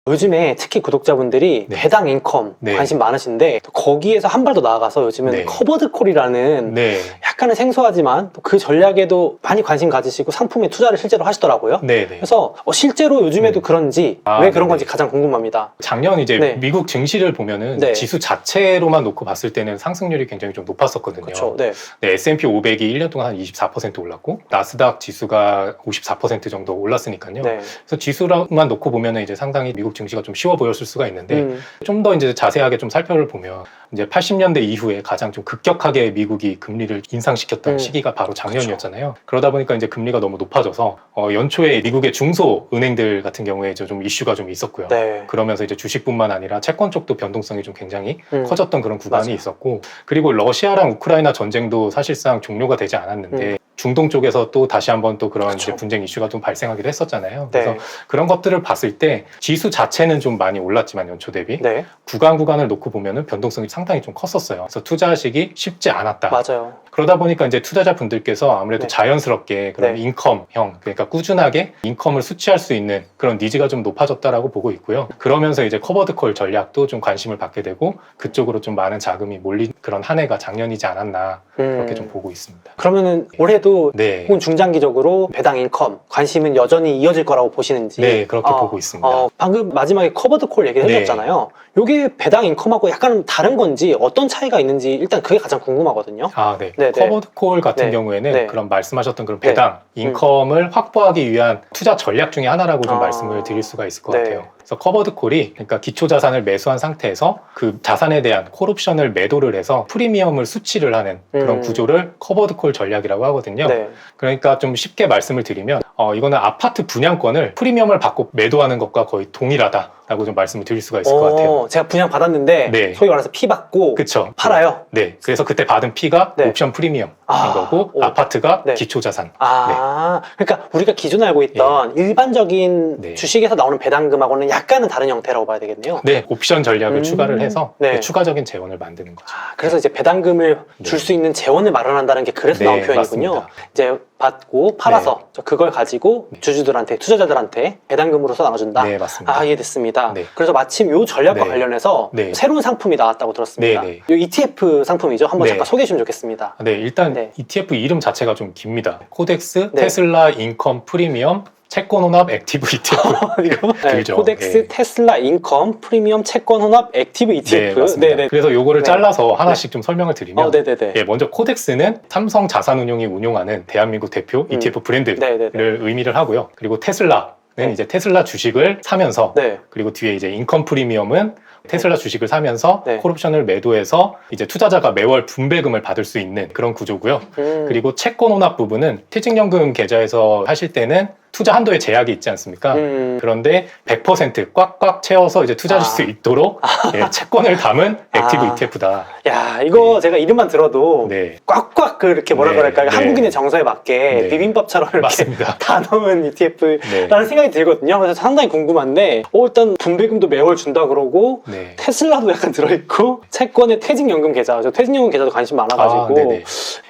요즘에 특히 구독자분들이 네. 배당 인컴 네. 관심 많으신데 거기에서 한 발 더 나아가서 요즘은 네. 커버드 콜이라는 네. 약간은 생소하지만 또 그 전략에도 많이 관심 가지시고 상품에 투자를 실제로 하시더라고요. 네. 그래서 실제로 요즘에도 그런지 왜 그런 네네. 건지 가장 궁금합니다. 작년 이제 네. 미국 증시를 보면은 네. 지수 자체로만 놓고 봤을 때는 상승률이 굉장히 좀 높았었거든요. 그렇죠. 네. 네, S&P 500이 1년 동안 한 24% 올랐고 나스닥 지수가 54% 정도 올랐으니까요. 네. 그래서 지수만 놓고 보면은 이제 상당히 미국 증시가 좀 쉬워 보였을 수가 있는데 좀 더 이제 자세하게 좀 살펴보면 이제 80년대 이후에 가장 좀 급격하게 미국이 금리를 인상시켰던 시기가 바로 작년이었잖아요. 그러다 보니까 이제 금리가 너무 높아져서 연초에 미국의 중소 은행들 같은 경우에 좀 이슈가 좀 있었고요. 네. 그러면서 이제 주식뿐만 아니라 채권 쪽도 변동성이 좀 굉장히 커졌던 그런 구간이 맞아요. 있었고, 그리고 러시아랑 우크라이나 전쟁도 사실상 종료가 되지 않았는데 중동 쪽에서 또 다시 한번 또 그런 그쵸. 이제 분쟁 이슈가 좀 발생하기도 했었잖아요. 네. 그래서 그런 것들을 봤을 때 지수 자체는 좀 많이 올랐지만 연초 대비 네. 구간을 놓고 보면은 변동성이 상당히 좀 컸었어요. 그래서 투자하시기 쉽지 않았다. 맞아요. 그러다 보니까 이제 투자자분들께서 아무래도 네. 자연스럽게 그런 네. 인컴형, 그러니까 꾸준하게 인컴을 수취할 수 있는 그런 니즈가 좀 높아졌다라고 보고 있고요. 그러면서 이제 커버드콜 전략도 좀 관심을 받게 되고 그쪽으로 좀 많은 자금이 몰린 그런 한 해가 작년이지 않았나 그렇게 좀 보고 있습니다. 그러면은 올해도 네. 혹은 중장기적으로 배당 인컴 관심은 여전히 이어질 거라고 보시는지. 네, 그렇게 보고 있습니다. 방금 마지막에 커버드 콜 얘기를 네. 해줬잖아요. 이게 배당 인컴하고 약간 다른 건지 어떤 차이가 있는지 일단 그게 가장 궁금하거든요. 네. 네네. 커버드콜 같은 네. 경우에는 네. 그런 말씀하셨던 그런 배당, 인컴을 확보하기 위한 투자 전략 중에 하나라고 좀 말씀을 드릴 수가 있을 것 네. 같아요. 그래서 커버드콜이 그러니까 기초 자산을 매수한 상태에서 그 자산에 대한 콜옵션을 매도를 해서 프리미엄을 수취를 하는 그런 구조를 커버드콜 전략이라고 하거든요. 네. 그러니까 좀 쉽게 말씀을 드리면 이거는 아파트 분양권을 프리미엄을 받고 매도하는 것과 거의 동일하다라고 좀 말씀을 드릴 수가 있을 것 같아요. 제가 분양 받았는데 네. 소위 말해서 피 받고 그쵸. 팔아요. 네. 그래서 그때 받은 피가 네. 옵션 프리미엄인 거고 아파트가 네. 기초 자산. 그러니까 우리가 기존에 알고 있던 일반적인 네. 주식에서 나오는 배당금하고는 약간은 다른 형태라고 봐야 되겠네요. 네, 옵션 전략을 추가를 해서 네. 추가적인 재원을 만드는 거죠. 그래서 이제 배당금을 줄 수 있는 재원을 마련한다는 게 그래서 네, 나온 표현이군요. 맞습니다. 이제 받고 팔아서 그걸 가지고 주주들한테, 투자자들한테 배당금으로서 나눠준다. 네, 맞습니다. 이해됐습니다. 네. 그래서 마침 이 전략과 네. 관련해서 네. 새로운 상품이 나왔다고 들었습니다. 네, 네. 이 ETF 상품이죠. 한번 네. 잠깐 소개해 주시면 좋겠습니다. 네, 일단 네. ETF 이름 자체가 좀 깁니다. 코덱스, 네. 테슬라, 인컴, 프리미엄, 채권 혼합, 액티브 ETF. 이거? 길죠. 코덱스, 네. 테슬라, 인컴, 프리미엄, 채권 혼합, 액티브 ETF. 네, 맞습니다. 그래서 요거를 네. 잘라서 하나씩 좀 설명을 드리면 네네네. 예, 먼저 코덱스는 삼성 자산운용이 운용하는 대한민국 대표 ETF 브랜드를 네네네. 의미를 하고요. 그리고 테슬라는 네. 이제 테슬라 주식을 사면서 네. 그리고 뒤에 이제 인컴 프리미엄은 테슬라 주식을 사면서 네. 콜옵션을 매도해서 이제 투자자가 매월 분배금을 받을 수 있는 그런 구조고요. 그리고 채권 혼합 부분은 퇴직연금 계좌에서 하실 때는 투자 한도에 제약이 있지 않습니까? 그런데 100% 꽉꽉 채워서 이제 투자하실 수 있도록 예, 채권을 담은 액티브 ETF다. 야, 이거 제가 이름만 들어도 네. 꽉꽉 그렇게 뭐라 네, 그럴까요? 네. 한국인의 정서에 맞게 네. 비빔밥처럼 이렇게 맞습니다. 다 넣은 ETF라는 네. 생각이 들거든요. 그래서 상당히 궁금한데 일단 분배금도 매월 준다 그러고 네. 테슬라도 약간 들어있고 채권에 퇴직연금 계좌, 저 퇴직연금 계좌도 관심 많아가지고 네네.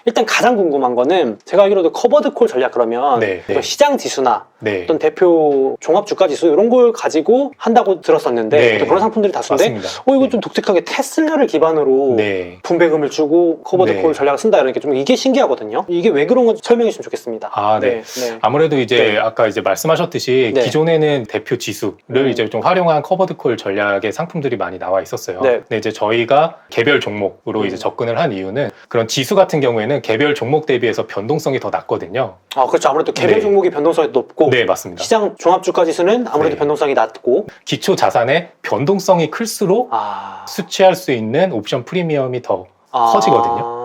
일단 가장 궁금한 거는 제가 알기로도 커버드콜 전략 그러면 네, 네. 뭐 시장 지수나 네. 어떤 대표 종합주가 지수 이런 걸 가지고 한다고 들었었는데 네. 보통 그런 상품들이 다수인데 맞습니다. 이거 네. 좀 독특하게 테슬라를 기반으로 네. 분배금을 주고 커버드콜 네. 전략을 쓴다 이런 게 좀 이게 신기하거든요. 이게 왜 그런 건지 설명해 주시면 좋겠습니다. 네. 네. 아무래도 이제 네. 아까 이제 말씀하셨듯이 네. 기존에는 대표 지수를 이제 좀 활용한 커버드콜 전략의 상품들이 많이 나와 있었어요. 네. 근데 이제 저희가 개별 종목으로 이제 접근을 한 이유는 그런 지수 같은 경우에는 개별 종목 대비해서 변동성이 더 낮거든요. 그렇죠. 아무래도 개별 네. 종목의 변동성이 높고 네, 맞습니다. 시장 종합주가 지수는 아무래도 네. 변동성이 낮고 기초 자산의 변동성이 클수록 수취할 수 있는 옵션 프리미엄이 더 커지거든요.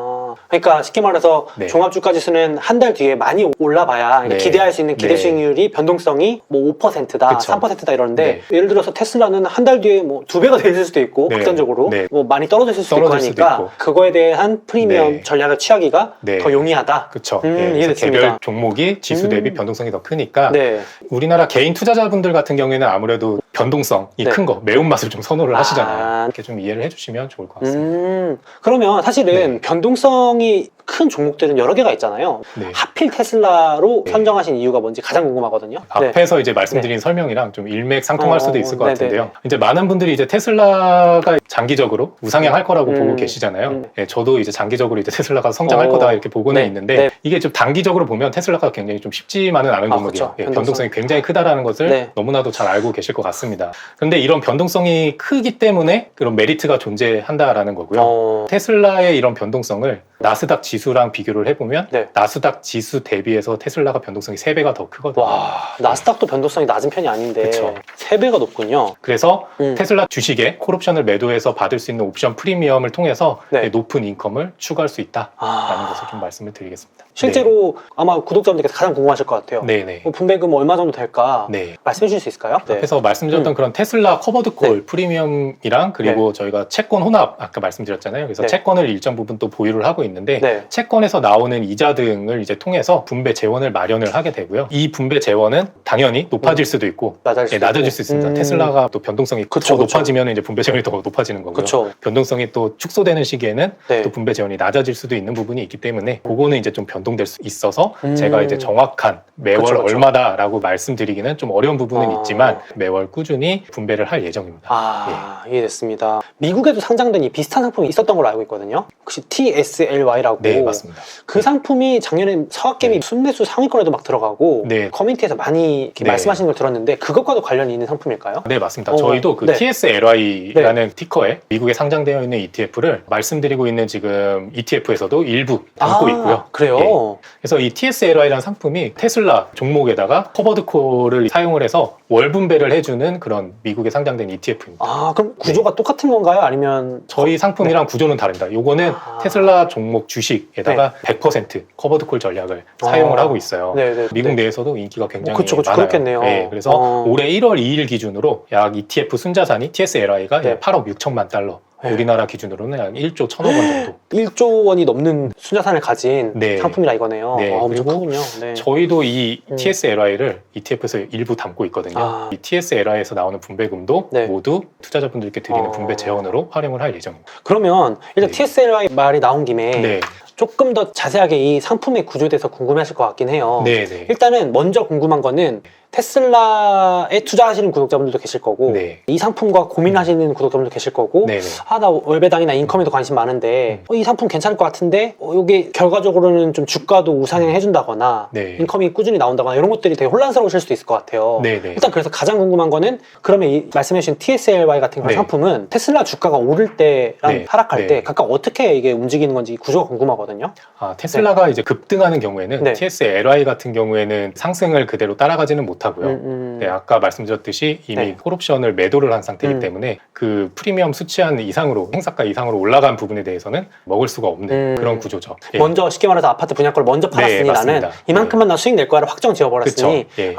그러니까 쉽게 말해서 네. 종합주가 지수는 한 달 뒤에 많이 올라봐야 네. 기대할 수 있는 기대 네. 수익률이 변동성이 뭐 5%다, 그쵸. 3%다 이러는데 네. 예를 들어서 테슬라는 한 달 뒤에 뭐 2배가 될 수도 있고 네. 극단적으로 네. 뭐 많이 떨어질 수도 있고 떨어질 수도 하니까 있고. 그거에 대한 프리미엄 네. 전략을 취하기가 네. 더 용이하다. 그렇죠. 이해됐습니다. 개별 종목이 지수 대비 변동성이 더 크니까 네. 우리나라 개인 투자자분들 같은 경우에는 아무래도 변동성이 네. 큰 거, 매운맛을 좀 선호를 하시잖아요. 이렇게 좀 이해를 해주시면 좋을 것 같습니다. 그러면 사실은 변동성이 큰 종목들은 여러 개가 있잖아요. 네. 하필 테슬라로 네. 선정하신 이유가 뭔지 가장 궁금하거든요. 네. 앞에서 이제 말씀드린 설명이랑 좀 일맥상통할 수도 있을 것 네네네. 같은데요. 이제 많은 분들이 이제 테슬라가 장기적으로 우상향할 거라고 보고 계시잖아요. 네, 저도 이제 장기적으로 이제 테슬라가 성장할 거다 이렇게 보고는 네. 있는데 네. 이게 좀 단기적으로 보면 테슬라가 굉장히 좀 쉽지만은 않은 종목이에요. 그렇죠. 변동성이 굉장히 크다라는 것을 네. 너무나도 잘 알고 계실 것 같습니다. 그런데 이런 변동성이 크기 때문에 그런 메리트가 존재한다라는 거고요. 테슬라의 이런 변동성을 나스닥 지수랑 비교를 해보면 네. 나스닥 지수 대비해서 테슬라가 변동성이 3배가 더 크거든요. 와, 나스닥도 변동성이 낮은 편이 아닌데 그쵸. 3배가 높군요. 그래서 테슬라 주식에 콜옵션을 매도해서 받을 수 있는 옵션 프리미엄을 통해서 네. 높은 인컴을 추구할 수 있다라는 것을 좀 말씀을 드리겠습니다. 실제로 아마 구독자분들께서 가장 궁금하실 것 같아요. 네네. 분배금 얼마 정도 될까 네. 말씀해 주실 수 있을까요? 네. 앞에서 말씀드렸던 그런 테슬라 커버드콜 프리미엄이랑 그리고 저희가 채권 혼합 아까 말씀드렸잖아요. 그래서 네. 채권을 일정 부분 또 보유를 하고 있는데 네. 채권에서 나오는 이자 등을 이제 통해서 분배 재원을 마련을 하게 되고요. 이 분배 재원은 당연히 높아질 수도 있고 낮아질 수 있습니다. 테슬라가 또 변동성이 그쵸, 더 그쵸. 높아지면 이제 분배 재원이 더 높아지는 거고요. 그쵸. 변동성이 또 축소되는 시기에는 네. 또 분배 재원이 낮아질 수도 있는 부분이 있기 때문에 그거는 이제 좀 변동될 수 있어서 제가 이제 정확한 매월 그쵸, 그쵸. 얼마다라고 말씀드리기는 좀 어려운 부분은 있지만 매월 꾸준히 분배를 할 예정입니다. 이해됐습니다. 미국에도 상장된 이 비슷한 상품이 있었던 걸로 알고 있거든요. 혹시 TSLY라고 네, 맞습니다. 그 상품이 작년에 서학개미 순매수 상위권에도 막 들어가고 네. 커뮤니티에서 많이 이렇게 네. 말씀하시는 걸 들었는데 그것과도 관련이 있는 상품일까요? 네, 맞습니다. 저희도 그 네. TSLY라는 티커에 미국에 상장되어 있는 ETF를 말씀드리고 있는 지금 ETF에서도 일부 담고 있고요. 그래요? 예. 그래서 이 TSLY라는 상품이 테슬라 종목에다가 커버드콜을 사용을 해서 월 분배를 해주는 그런 미국에 상장된 ETF입니다. 그럼 구조가 똑같은 건가요? 아니면 저희 상품이랑 구조는 다릅니다. 요거는 테슬라 종목 주식에다가 100% 커버드콜 전략을 사용을 하고 있어요. 네네. 미국 내에서도 인기가 굉장히 그쵸, 많아요. 그렇겠네요. 네, 그래서 올해 1월 2일 기준으로 약 ETF 순자산이 TSLI가 네. 약 8억 6천만 달러. 네. 우리나라 기준으로는 약 1조 1천억 원 정도. 1조 원이 넘는 순자산을 가진 네. 상품이라 이거네요. 네, 엄청 그리고 크군요. 네. 저희도 이 TSLI를 ETF에서 일부 담고 있거든요. 이 TSLI에서 나오는 분배금도 네. 모두 투자자분들께 드리는 분배 재원으로 활용을 할 예정입니다. 그러면 일단 네. TSLY 말이 나온 김에 네. 조금 더 자세하게 이 상품의 구조에 대해서 궁금해하실 것 같긴 해요. 네, 네. 일단은 먼저 궁금한 거는 테슬라에 투자하시는 구독자분들도 계실 거고 네. 이 상품과 고민하시는 구독자분들도 계실 거고 네, 네. 나 월배당이나 인컴에도 관심 많은데 이 상품 괜찮을 것 같은데 이게 결과적으로는 좀 주가도 우상향 해준다거나 네. 인컴이 꾸준히 나온다거나 이런 것들이 되게 혼란스러우실 수도 있을 것 같아요. 네, 네. 일단 그래서 가장 궁금한 거는 그러면 이 말씀해주신 TSLY 같은 그런 네. 상품은 테슬라 주가가 오를 때랑 네. 하락할 네. 때 각각 어떻게 이게 움직이는 건지 구조가 궁금하거든요. 테슬라가 이제 급등하는 경우에는 네. TSLI 같은 경우에는 상승을 그대로 따라가지는 못하고요. 네, 아까 말씀드렸듯이 이미 네. 콜옵션을 매도를 한 상태이기 때문에 그 프리미엄 수치한 이상으로 행사가 이상으로 올라간 부분에 대해서는 먹을 수가 없는 그런 구조죠. 예. 먼저 쉽게 말해서 아파트 분양권을 먼저 팔았으니 네, 나는 맞습니다. 이만큼만 나 수익 낼 거야를 확정 지어버렸으니 그쵸. 예.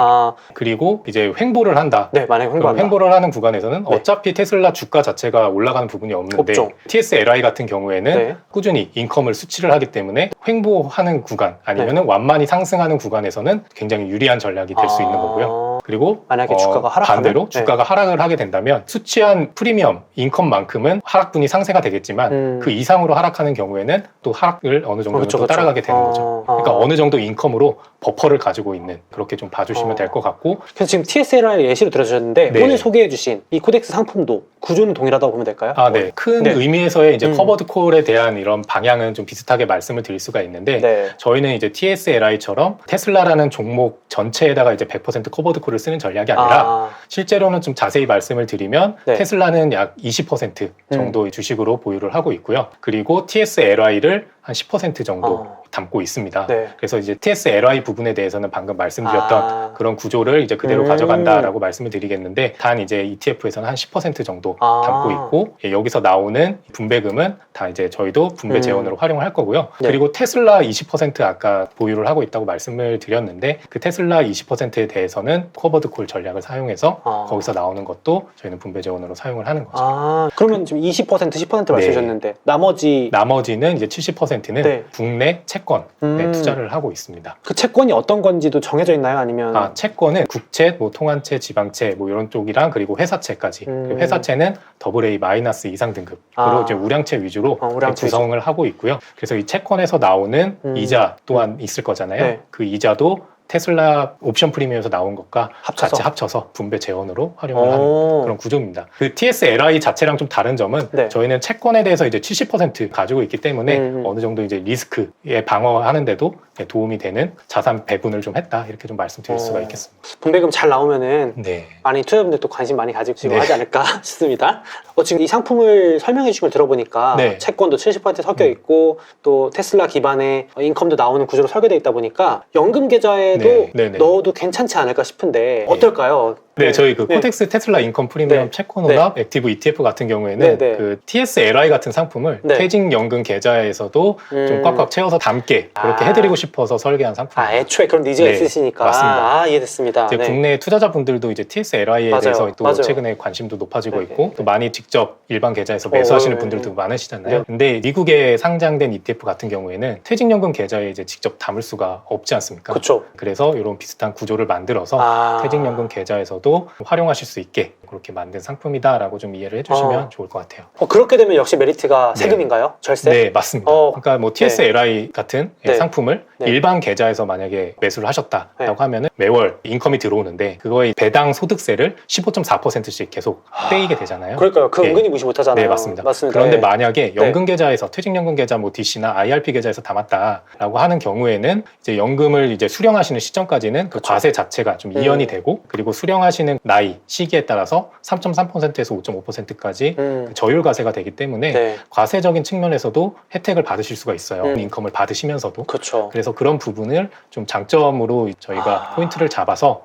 그리고 이제 횡보를 한다. 네, 만약에 그럼 횡보한다. 횡보를 하는 구간에서는 네. 어차피 테슬라 주가 자체가 올라가는 부분이 없는데 없죠. TSLI 같은 경우에는 네. 꾸준히 인컴을 수치를 하기 때문에 횡보하는 구간 아니면은 완만히 상승하는 구간에서는 굉장히 유리한 전략이 될 수 있는 거고요. 그리고 만약에 주가가 하락하면? 반대로 네. 주가가 하락을 하게 된다면 수치한 프리미엄 인컴만큼은 하락분이 상쇄가 되겠지만 그 이상으로 하락하는 경우에는 또 하락을 어느 정도 그쵸, 또 그쵸. 따라가게 되는 거죠. 그러니까 어느 정도 인컴으로 버퍼를 가지고 있는 그렇게 좀 봐주시면 될 것 같고 그래서 지금 TSLI 예시로 들어주셨는데 네. 오늘 소개해주신 이 코덱스 상품도 구조는 동일하다고 보면 될까요? 네. 큰 네. 의미에서의 이제 커버드 콜에 대한 이런 방향은 좀 비슷하게 말씀을 드릴 수가 있는데 네. 저희는 이제 TSLI처럼 테슬라라는 종목 전체에다가 이제 100% 커버드 콜을 쓰는 전략이 아니라 실제로는 좀 자세히 말씀을 드리면 네. 테슬라는 약 20% 정도의 주식으로 보유를 하고 있고요. 그리고 TSLI를 한 10% 정도 담고 있습니다. 네. 그래서 이제 TSLI 부분에 대해서는 방금 말씀드렸던 그런 구조를 이제 그대로 가져간다라고 말씀을 드리겠는데 단 이제 ETF에서는 한 10% 정도 담고 있고 여기서 나오는 분배금은 다 이제 저희도 분배 재원으로 활용을 할 거고요. 네. 그리고 테슬라 20% 아까 보유를 하고 있다고 말씀을 드렸는데 그 테슬라 20%에 대해서는 커버드 콜 전략을 사용해서 거기서 나오는 것도 저희는 분배 재원으로 사용을 하는 거죠. 그러면 지금 20% 10% 말씀하셨는데 나머지는 나머지는 이제 70% 70%는 네. 국내 채권에 투자를 하고 있습니다. 그 채권이 어떤 건지도 정해져 있나요? 아니면 채권은 국채, 뭐 통한채, 지방채 뭐 이런 쪽이랑 그리고 회사채까지. 그리고 회사채는 AA- 이상 등급으로 이제 우량채 위주로 우량채 구성을 하고 있고요. 그래서 이 채권에서 나오는 이자 또한 있을 거잖아요. 네. 그 이자도 테슬라 옵션 프리미엄에서 나온 것과 합쳐서? 같이 합쳐서 분배 재원으로 활용을 하는 그런 구조입니다. 그 TSLI 자체랑 좀 다른 점은 네. 저희는 채권에 대해서 이제 70% 가지고 있기 때문에 어느 정도 이제 리스크에 방어하는데도 도움이 되는 자산 배분을 좀 했다 이렇게 좀 말씀드릴 수가 있겠습니다. 분배금 잘 나오면은 네. 많이 투자자분들도 관심 많이 가지고 네. 하지 않을까 싶습니다. 지금 이 상품을 설명해 주신 걸 들어보니까 네. 채권도 70% 섞여 있고 또 테슬라 기반의 인컴도 나오는 구조로 설계되어 있다 보니까 연금 계좌에도 네. 네. 네. 넣어도 괜찮지 않을까 싶은데 어떨까요? 네, 저희 그 네. 코텍스 테슬라 인컴 프리미엄 네. 채권 혼합 액티브 ETF 같은 경우에는 네. 그 TSLI 같은 상품을 네. 퇴직연금 계좌에서도 좀 꽉꽉 채워서 담게 그렇게 해드리고 싶어서 설계한 상품입니다. 애초에 그런 니즈가 네, 있으시니까 맞습니다. 이해됐습니다. 이제 네. 국내 투자자분들도 이제 TSLI에 맞아요. 대해서 또 맞아요. 최근에 관심도 높아지고 네. 있고 또 많이 직접 일반 계좌에서 매수하시는 분들도 많으시잖아요. 네. 근데 미국에 상장된 ETF 같은 경우에는 퇴직연금 계좌에 이제 직접 담을 수가 없지 않습니까? 그렇죠. 그래서 이런 비슷한 구조를 만들어서 퇴직연금 계좌에서도 활용하실 수 있게 그렇게 만든 상품이다라고 좀 이해를 해주시면 좋을 것 같아요. 그렇게 되면 역시 메리트가 세금인가요? 절세? 네, 맞습니다. 그러니까 뭐 TSLI 같은 상품을 일반 계좌에서 만약에 매수를 하셨다라고 하면은 매월 인컴이 들어오는데 그거의 배당 소득세를 15.4%씩 계속 떼이게 되잖아요. 그러니까요. 그 은근히 무시 못하잖아요. 네, 맞습니다. 맞습니다. 그런데 만약에 연금 계좌에서 퇴직연금 계좌 뭐 DC나 IRP 계좌에서 담았다라고 하는 경우에는 이제 연금을 이제 수령하시는 시점까지는 그 과세 자체가 좀 이연이 되고 그리고 수령하시는 나이 시기에 따라서 3.3%에서 5.5%까지 저율과세가 되기 때문에 과세적인 측면에서도 혜택을 받으실 수가 있어요. 인컴을 받으시면서도. 그렇죠. 그래서 그런 부분을 좀 장점으로 저희가 포인트를 잡아서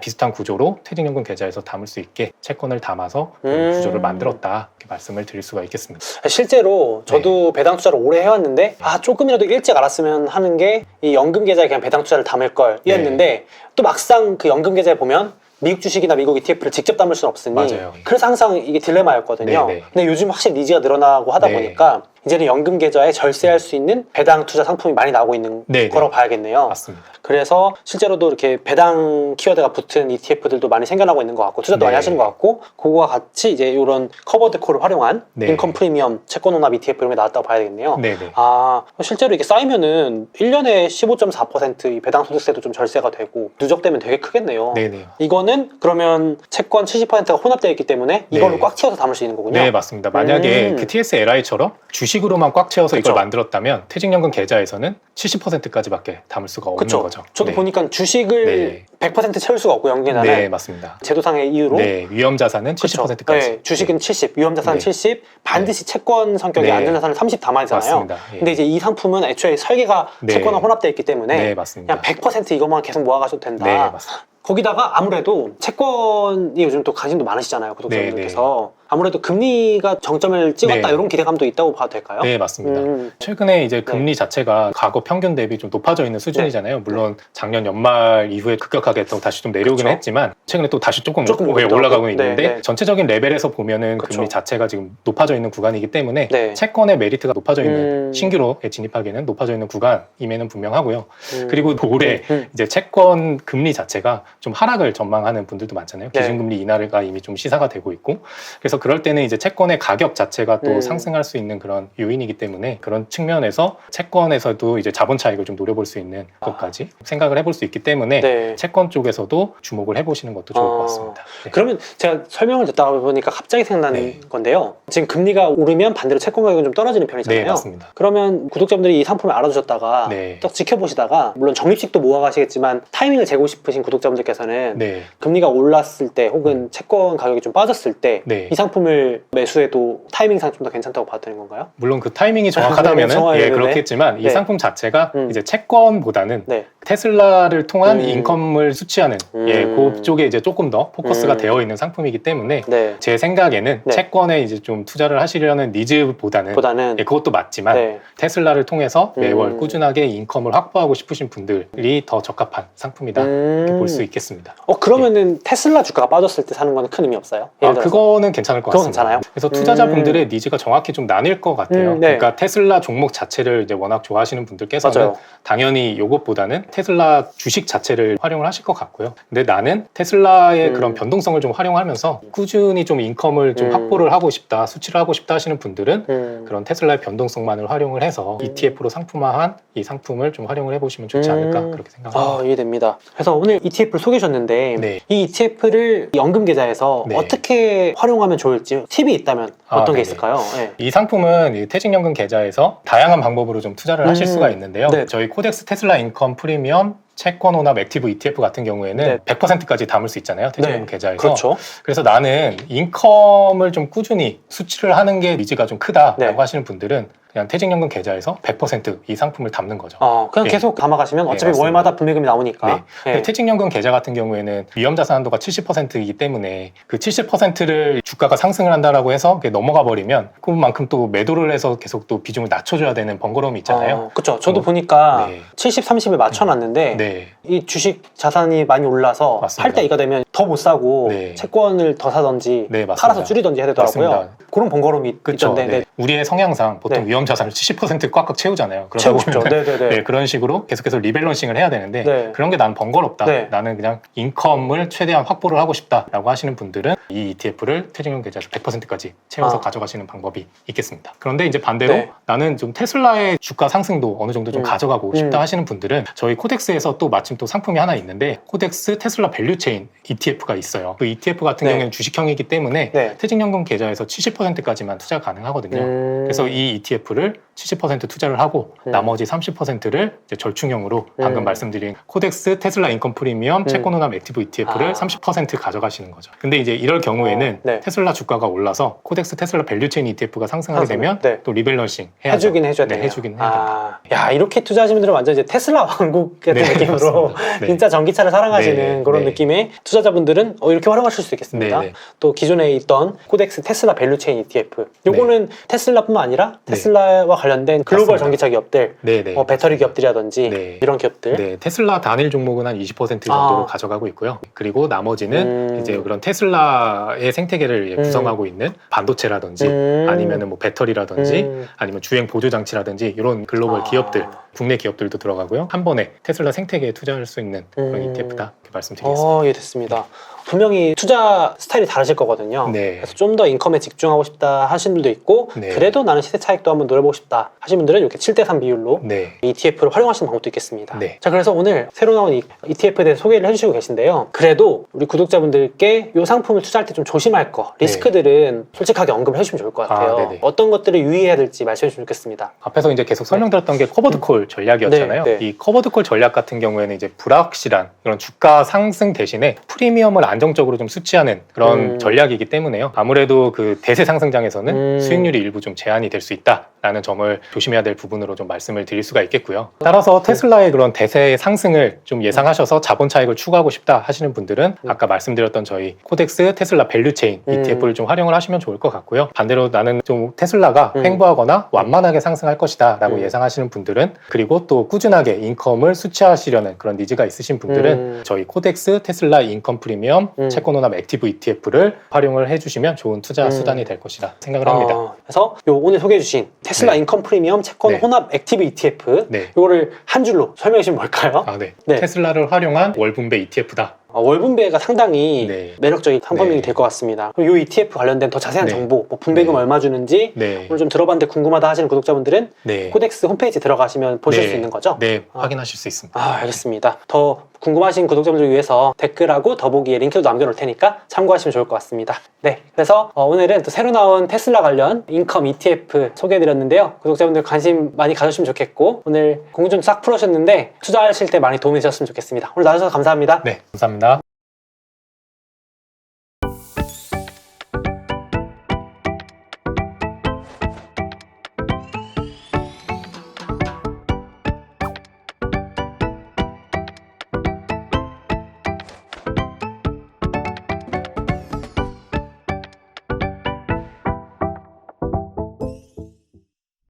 비슷한 구조로 퇴직연금 계좌에서 담을 수 있게 채권을 담아서 구조를 만들었다 이렇게 말씀을 드릴 수가 있겠습니다. 실제로 저도 배당 투자를 오래 해왔는데 조금이라도 일찍 알았으면 하는 게 이 연금 계좌에 그냥 배당 투자를 담을 걸 이었는데 또 막상 그 연금 계좌에 보면 미국 주식이나 미국 ETF를 직접 담을 수는 없으니 맞아요. 그래서 항상 이게 딜레마였거든요. 네네. 근데 요즘 확실히 니즈가 늘어나고 하다 보니까 이제는 연금 계좌에 절세할 수 있는 배당 투자 상품이 많이 나오고 있는 거라고 봐야겠네요. 맞습니다. 그래서 실제로도 이렇게 배당 키워드가 붙은 ETF들도 많이 생겨나고 있는 것 같고 투자도 많이 하시는 것 같고 그거와 같이 이제 이런 커버드 콜을 활용한 인컴 프리미엄 채권 혼합 ETF 이런 게 나왔다고 봐야 되겠네요. 실제로 이게 쌓이면은 1년에 15.4% 이 배당 소득세도 좀 절세가 되고 누적되면 되게 크겠네요. 이거는 그러면 채권 70%가 혼합되어 있기 때문에 이걸로 꽉 채워서 담을 수 있는 거군요. 네, 맞습니다. 만약에 그 TSLI처럼 주식으로만 꽉 채워서 이걸 만들었다면 퇴직연금 계좌에서는 70%까지밖에 담을 수가 없는 거죠. 저도 보니까 주식을 100% 채울 수가 없고 연금 계좌는 네, 맞습니다. 제도상의 이유로 위험 자산은 70%까지. 주식은 70, 위험 자산은 70, 반드시 채권 성격의 안전 자산을 30 담아야 되잖아요. 맞습니다. 근데 이제 이 상품은 애초에 설계가 채권과 혼합되어 있기 때문에 맞습니다. 그냥 100% 이것만 계속 모아가셔도 된다. 네, 맞습니다. 거기다가 아무래도 채권이 요즘 또 관심도 많으시잖아요, 구독자분들께서. 아무래도 금리가 정점을 찍었다 이런 기대감도 있다고 봐도 될까요? 네, 맞습니다. 최근에 이제 금리 자체가 과거 평균 대비 좀 높아져 있는 수준이잖아요. 물론 작년 연말 이후에 급격하게 또 다시 좀 내려오긴 했지만 최근에 또 다시 조금 올라가고 있는데 전체적인 레벨에서 보면은 금리 자체가 지금 높아져 있는 구간이기 때문에 채권의 메리트가 높아져 있는 신규로 진입하기에는 높아져 있는 구간임에는 분명하고요. 그리고 올해 이제 채권 금리 자체가 좀 하락을 전망하는 분들도 많잖아요. 기준금리 인하가 이미 좀 시사가 되고 있고 그래서 그럴 때는 이제 채권의 가격 자체가 또 상승할 수 있는 그런 요인이기 때문에 그런 측면에서 채권에서도 이제 자본 차익을 좀 노려볼 수 있는 것까지 생각을 해볼 수 있기 때문에 채권 쪽에서도 주목을 해보시는 것도 좋을 것 같습니다. 그러면 제가 설명을 듣다 보니까 갑자기 생각나는 건데요. 지금 금리가 오르면 반대로 채권 가격은 좀 떨어지는 편이잖아요. 네, 맞습니다. 그러면 구독자분들이 이 상품을 알아두셨다가 딱 지켜보시다가 물론 적립식도 모아가시겠지만 타이밍을 재고 싶으신 구독자분들께서는 금리가 올랐을 때 혹은 채권 가격이 좀 빠졌을 때 이 상품을 매수해도 타이밍상 좀 더 괜찮다고 봐도 되는 건가요? 물론 그 타이밍이 정확하다면은 그렇겠지만 이 상품 자체가 이제 채권보다는 테슬라를 통한 인컴을 수취하는 그쪽에 이제 조금 더 포커스가 되어 있는 상품이기 때문에 네. 제 생각에는 네. 채권에 이제 좀 투자를 하시려는 니즈보다는 그것도 맞지만 네. 테슬라를 통해서 매월 꾸준하게 인컴을 확보하고 싶으신 분들이 더 적합한 상품이다 이렇게 볼 수 있겠습니다. 그러면은 테슬라 주가가 빠졌을 때 사는 거는 큰 의미 없어요? 그거는 괜찮을 것 같습니다. 괜찮아요? 그래서 투자자분들의 니즈가 정확히 좀 나뉠 것 같아요. 네. 그러니까 테슬라 종목 자체를 이제 워낙 좋아하시는 분들께서는 맞아요. 당연히 이것보다는 테슬라 주식 자체를 활용을 하실 것 같고요. 근데 나는 테슬라의 그런 변동성을 좀 활용하면서 꾸준히 좀 인컴을 좀 확보를 하고 싶다, 수치를 하고 싶다 하시는 분들은 그런 테슬라의 변동성만을 활용을 해서 ETF로 상품화한 이 상품을 좀 활용을 해보시면 좋지 않을까 그렇게 생각합니다. 이해됩니다. 그래서 오늘 ETF를 소개해 주셨는데 네. 이 ETF를 연금 계좌에서 네. 어떻게 활용하면 좋을지 팁이 있다면 어떤 게 네네. 있을까요? 네. 이 상품은 이 퇴직연금 계좌에서 다양한 방법으로 좀 투자를 하실 수가 있는데요. 네. 저희 코덱스 테슬라 인컴 프리미엄 채권 혼합 액티브 ETF 같은 경우에는 네. 100%까지 담을 수 있잖아요. 퇴직연금 네. 계좌에서. 그렇죠. 그래서 나는 인컴을 좀 꾸준히 수치를 하는 게 니즈가 좀 크다라고 네. 하시는 분들은 그냥 퇴직연금 계좌에서 100% 이 상품을 담는 거죠. 그냥 네. 계속 담아가시면 네, 어차피 맞습니다. 월마다 분배금이 나오니까. 네. 근데 퇴직연금 계좌 같은 경우에는 위험자산 한도가 70%이기 때문에 그 70%를 주가가 상승을 한다라고 해서 그게 넘어가 버리면 그만큼 또 매도를 해서 계속 또 비중을 낮춰줘야 되는 번거로움이 있잖아요. 그렇죠. 저도 보니까 네. 70, 30을 맞춰놨는데 네. 이 주식 자산이 많이 올라서 맞습니다. 팔 때 이거 되면 더 못 사고 네. 채권을 더 사던지 네, 맞습니다. 팔아서 줄이던지 해야 되더라고요. 맞습니다. 그런 번거로움이 그렇죠. 있던데. 네. 우리의 성향상 보통 네. 위험 자산을 70% 꽉꽉 채우잖아요. 그러다 채우고 싶죠. 보면은 네네네. 네, 그런 식으로 계속해서 리밸런싱을 해야 되는데 네. 그런 게 난 번거롭다. 네. 나는 그냥 인컴을 최대한 확보를 하고 싶다라고 하시는 분들은 이 ETF를 퇴직연금 계좌에서 100%까지 채워서 가져가시는 방법이 있겠습니다. 그런데 이제 반대로 네. 나는 좀 테슬라의 주가 상승도 어느 정도 좀 가져가고 싶다 하시는 분들은 저희 코덱스에서 또 마침 또 상품이 하나 있는데 코덱스 테슬라 밸류체인 ETF가 있어요. 그 ETF 같은 네. 경우에는 주식형이기 때문에 네. 퇴직연금 계좌에서 70%까지만 투자가 가능하거든요. 그래서 이 ETF를 70% 투자를 하고 나머지 30%를 이제 절충형으로 방금 말씀드린 코덱스 테슬라 인컴 프리미엄 채권 혼합 액티브 ETF를 30% 가져가시는 거죠. 근데 이제 이럴 경우에는 네. 테슬라 주가가 올라서 코덱스 테슬라 밸류체인 ETF가 상승하게 되면 네. 또 리밸런싱 해야죠. 해줘야 돼요. 해주긴 해야 됩니다. 야, 이렇게 투자하시는 분들은 완전 이제 테슬라 왕국 같은 네, 느낌으로 맞습니다. 네. 진짜 전기차를 사랑하시는 네, 그런 네. 느낌의 투자자분들은 이렇게 활용하실 수 있겠습니다. 네, 네. 또 기존에 있던 코덱스 테슬라 밸류체인 ETF 요거는 테슬라뿐만 아니라 테슬라와 관련된 글로벌 맞습니다. 전기차 기업들 네, 네. 배터리 기업들이라든지 네. 이런 기업들 네, 테슬라 단일 종목은 한 20% 정도로 가져가고 있고요. 그리고 나머지는 이제 그런 테슬라의 생태계를 이제 구성하고 있는 반도체라든지 아니면은 뭐 배터리라든지 아니면 주행 보조 장치라든지 이런 글로벌 기업들, 국내 기업들도 들어가고요. 한 번에 테슬라 생태계에 투자할 수 있는 그런 ETF다 이렇게 말씀드리겠습니다. 예, 됐습니다. 분명히 투자 스타일이 다르실 거거든요. 네. 그래서 좀 더 인컴에 집중하고 싶다 하시는 분들도 있고 네. 그래도 나는 시세 차익도 한번 노려보고 싶다 하시는 분들은 이렇게 7대3 비율로 네. ETF를 활용하시는 방법도 있겠습니다. 네. 자, 그래서 오늘 새로 나온 이 ETF에 대해서 소개를 해주시고 계신데요. 그래도 우리 구독자분들께 이 상품을 투자할 때 좀 조심할 거, 리스크들은 솔직하게 언급을 해주시면 좋을 것 같아요. 네네. 어떤 것들을 유의해야 될지 말씀해 주시면 좋겠습니다. 앞에서 이제 계속 설명드렸던 게 커버드콜 전략이었잖아요. 네, 네. 이 커버드콜 전략 같은 경우에는 이제 불확실한 그런 주가 상승 대신에 프리미엄을 안정적으로 좀 수취하는 그런 전략이기 때문에요. 아무래도 그 대세 상승장에서는 수익률이 일부 좀 제한이 될 수 있다라는 점을 조심해야 될 부분으로 좀 말씀을 드릴 수가 있겠고요. 따라서 테슬라의 그런 대세 상승을 좀 예상하셔서 자본 차익을 추구하고 싶다 하시는 분들은 아까 말씀드렸던 저희 코덱스 테슬라 밸류체인 ETF를 좀 활용을 하시면 좋을 것 같고요. 반대로 나는 좀 테슬라가 횡보하거나 완만하게 상승할 것이다 라고 예상하시는 분들은 그리고 또 꾸준하게 인컴을 수취하시려는 그런 니즈가 있으신 분들은 저희 코덱스 테슬라 인컴 프리미엄 채권 혼합 액티브 ETF를 활용을 해주시면 좋은 투자 수단이 될 것이라 생각을 합니다. 그래서 오늘 소개해주신 테슬라 인컴 프리미엄 채권 혼합 액티브 ETF 이거를 한 줄로 설명해 주시면 뭘까요? 네. 테슬라를 활용한 월분배 ETF다. 월분배가 상당히 매력적인 상품이 될 것 같습니다. 이 ETF 관련된 더 자세한 정보, 뭐 분배금 얼마 주는지 오늘 좀 들어봤는데 궁금하다 하시는 구독자분들은 코덱스 홈페이지 들어가시면 보실 수 있는 거죠? 네, 확인하실 수 있습니다. 알겠습니다. 더 궁금하신 구독자분들 위해서 댓글하고 더보기에 링크도 남겨놓을 테니까 참고하시면 좋을 것 같습니다. 네, 그래서 오늘은 또 새로 나온 테슬라 관련 인컴 ETF 소개해드렸는데요. 구독자분들 관심 많이 가져주시면 좋겠고 오늘 공부 좀 싹 풀으셨는데 투자하실 때 많이 도움이 되셨으면 좋겠습니다. 오늘 나와주셔서 감사합니다. 네, 감사합니다.